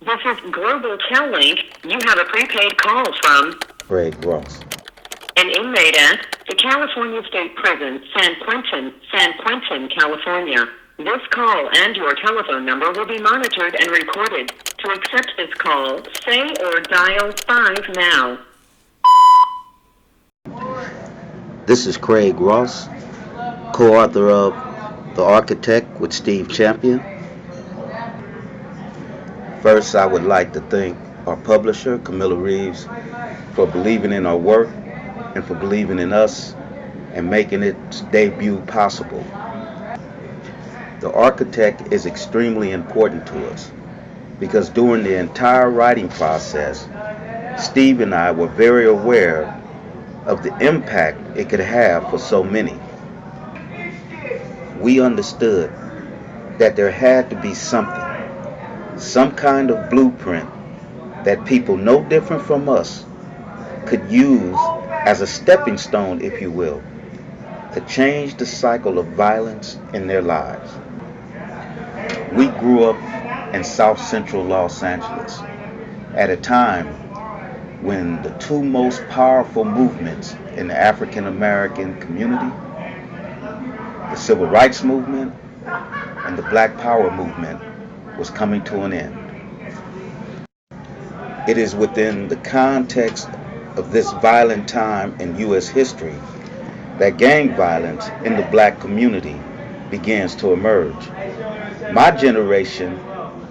This is Global Tel Link. You have a prepaid call from Craig Ross. an inmate at the California State Prison, San Quentin, California. This call and your telephone number will be monitored and recorded. To accept this call, say or dial 5 now. This is Craig Ross, co-author of The Architect with Steve Champion. First, I would like to thank our publisher, Camilla Reeves, for believing in our work and for believing in us and making its debut possible. The Architect is extremely important to us because during the entire writing process, Steve and I were very aware of the impact it could have for so many. We understood that there had to be something, some kind of blueprint that people no different from us could use as a stepping stone, if you will, to change the cycle of violence in their lives. We grew up in South Central Los Angeles at a time when the two most powerful movements in the African American community, the Civil Rights Movement and the Black Power Movement, was coming to an end. It is within the context of this violent time in U.S. history that gang violence in the black community begins to emerge. My generation,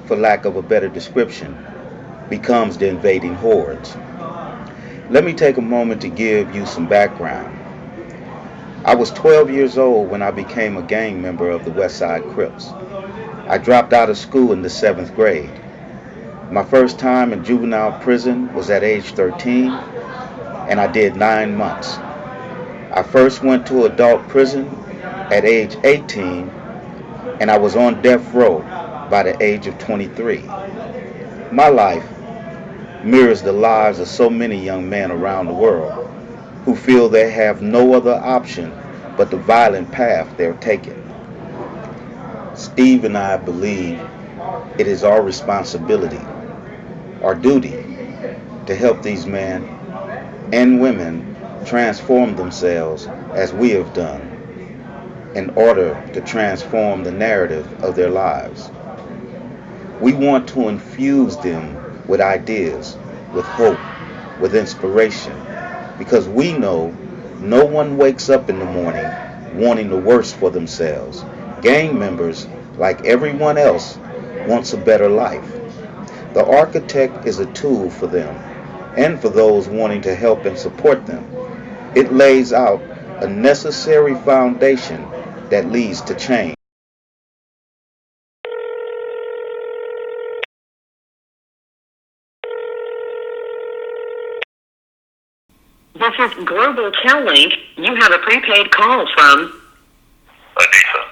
for lack of a better description, becomes the invading hordes. Let me take a moment to give you some background. I was 12 years old when I became a gang member of the West Side Crips. I dropped out of school in the 7th grade. My first time in juvenile prison was at age 13, and I did 9 months. I first went to adult prison at age 18, and I was on death row by the age of 23. My life mirrors the lives of so many young men around the world who feel they have no other option but the violent path they're taking. Steve and I believe it is our responsibility, our duty, to help these men and women transform themselves as we have done in order to transform the narrative of their lives. We want to infuse them with ideas, with hope, with inspiration, because we know no one wakes up in the morning wanting the worst for themselves. Gang members, like everyone else, wants a better life. The Architect is a tool for them and for those wanting to help and support them. It lays out a necessary foundation that leads to change. This is Global Tel Link. You have a prepaid call from Adisa.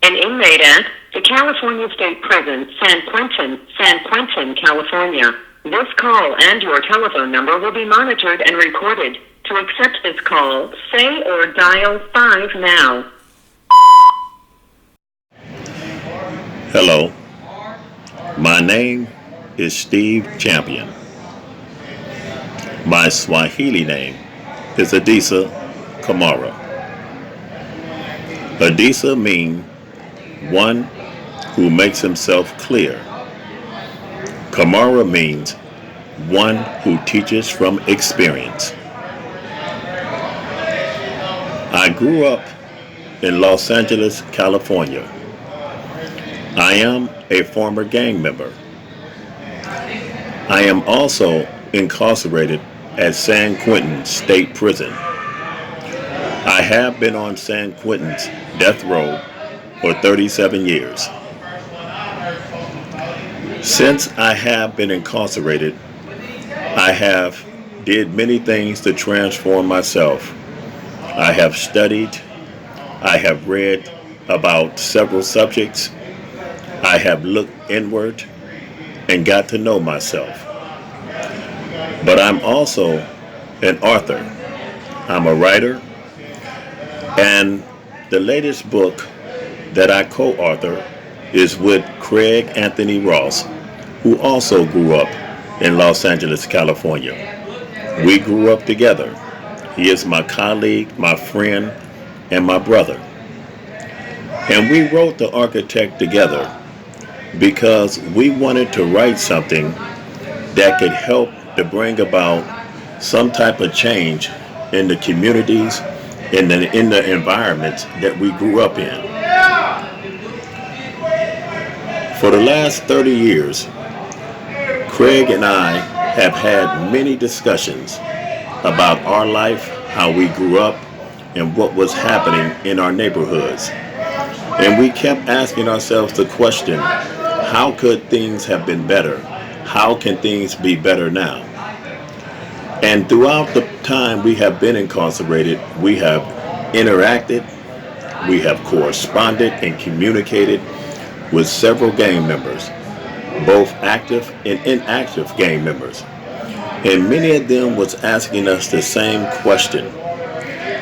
an inmate at the California State Prison, San Quentin, California. This call and your telephone number will be monitored and recorded. To accept this call, say or dial 5 now. Hello. My name is Steve Champion. My Swahili name is Adisa Kamara. Adisa means one who makes himself clear. Kamara means one who teaches from experience. I grew up in Los Angeles, California. I am a former gang member. I am also incarcerated at San Quentin State Prison. I have been on San Quentin's death row for 37 years. Since I have been incarcerated, I have did many things to transform myself. I have studied, I have read about several subjects, I have looked inward and got to know myself. But I'm also an author. I'm a writer, and the latest book that I co-author is with Craig Anthony Ross, who also grew up in Los Angeles, California. We grew up together. He is my colleague, my friend, and my brother. And we wrote The Architect together because we wanted to write something that could help to bring about some type of change in the communities, in the environments that we grew up in. For the last 30 years, Craig and I have had many discussions about our life, how we grew up, and what was happening in our neighborhoods. And we kept asking ourselves the question, how could things have been better? How can things be better now? And throughout the time we have been incarcerated, we have interacted, we have corresponded and communicated with several gang members, both active and inactive gang members. And many of them was asking us the same question.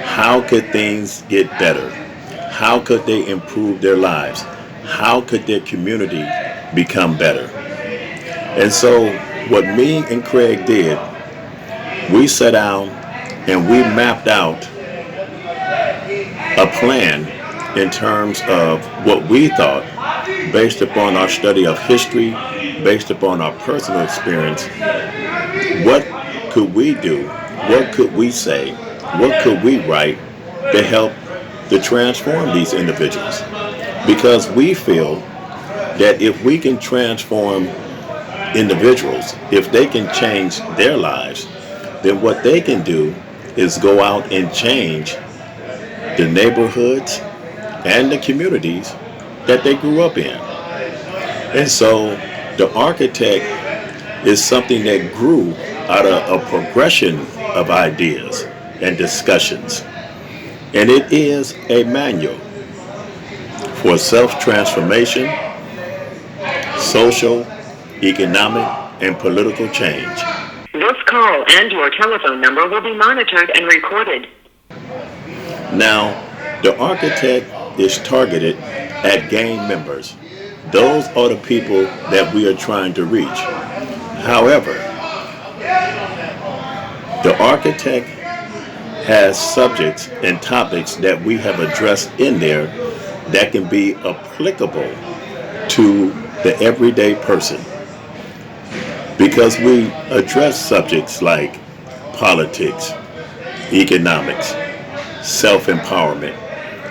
How could things get better? How could they improve their lives? How could their community become better? And so what me and Craig did, we sat down and we mapped out a plan in terms of what we thought, based upon our study of history, based upon our personal experience, what could we do? What could we say? What could we write to help to transform these individuals? Because we feel that if we can transform individuals, if they can change their lives, then what they can do is go out and change the neighborhoods and the communities that they grew up in. And so the Architect is something that grew out of a progression of ideas and discussions. And it is a manual for self-transformation, social, economic, and political change. This call and your telephone number will be monitored and recorded. Now, the Architect is targeted at gang members. Those are the people that we are trying to reach. However, the Architect has subjects and topics that we have addressed in there that can be applicable to the everyday person. Because we address subjects like politics, economics, self-empowerment,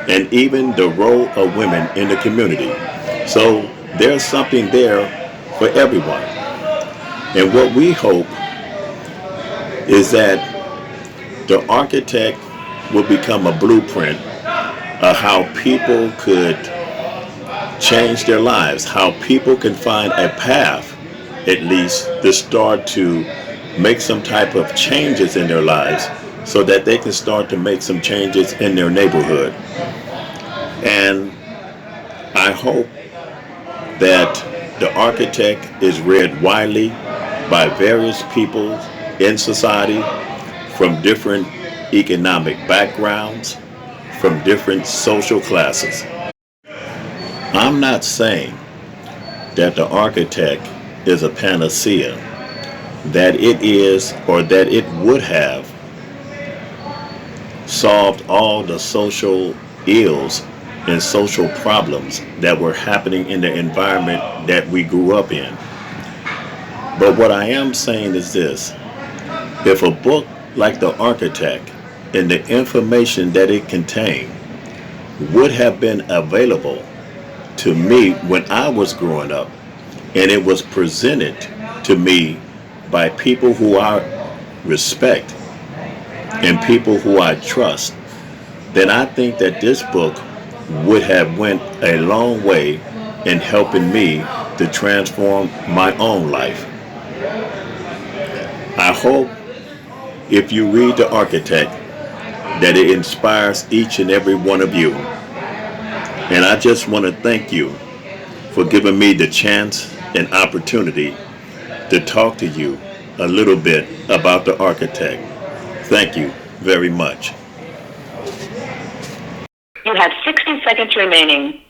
and even the role of women in the community. So there's something there for everyone. And what we hope is that the Architect will become a blueprint of how people could change their lives, how people can find a path, at least, to start to make some type of changes in their lives so that they can start to make some changes in their neighborhood. And I hope that the Architect is read widely by various people in society from different economic backgrounds, from different social classes. I'm not saying that the Architect is a panacea, that it is or that it would have solved all the social ills and social problems that were happening in the environment that we grew up in. But what I am saying is this: if a book like The Architect and the information that it contained would have been available to me when I was growing up, and it was presented to me by people who I respect and people who I trust, then I think that this book would have went a long way in helping me to transform my own life. I hope if you read The Architect that it inspires each and every one of you. And I just want to thank you for giving me the chance and opportunity to talk to you a little bit about The Architect. Thank you very much. You have 60 seconds remaining.